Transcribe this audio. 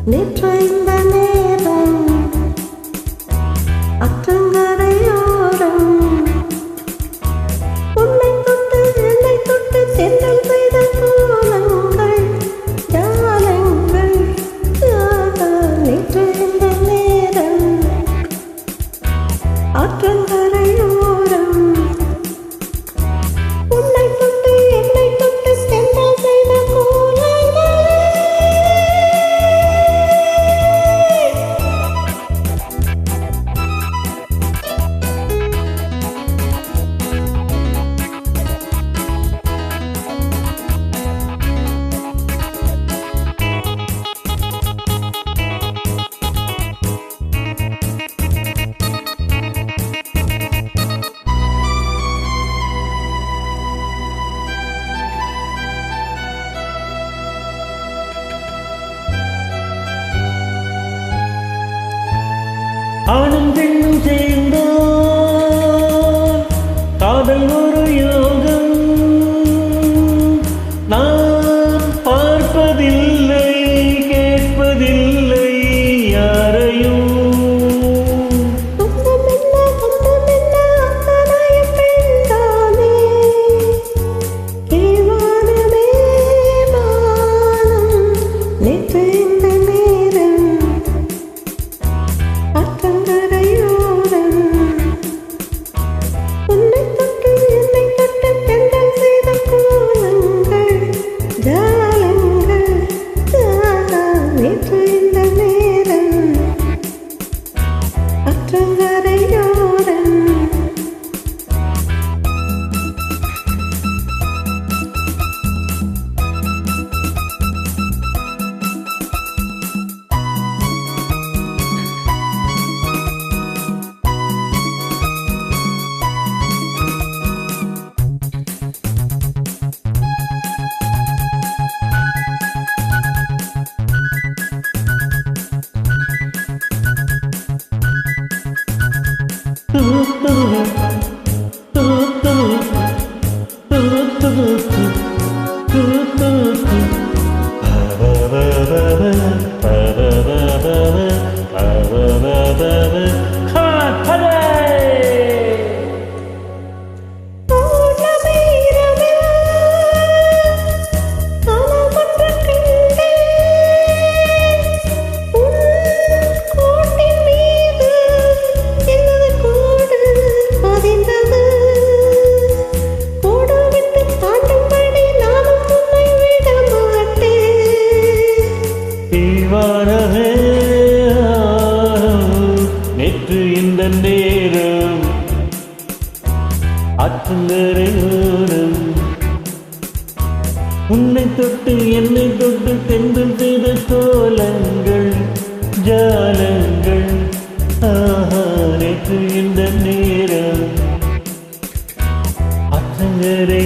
நேற்று இந்த நேரம் அற்றங்கரையோரம் உன்னை தொட்டு என்னை தொட்டு சென்றல் செய்த கோலங்கள் ஜாலங்கள் நேற்று இந்த நேரம் அற்றங்கரையோரம் உன்னை தொட்டு என்னை தொட்டு சென்றல் செய்த கோலங்கள் ஆணும் பெண்ணும் சேர்ந்தோம் காதல் ஒரு யோகம் நான் பார்ப்பதில்லை கேட்பதில்லை யாரையும் நேற்று இந்த நேரம் அற்றங்கரையோரம் உன்னை தொட்டு என்னை தொட்டு தென்றல் செய்த கோலங்கள் ஜாலங்கள் நேற்று இந்த நேரம் அற்றங்கரை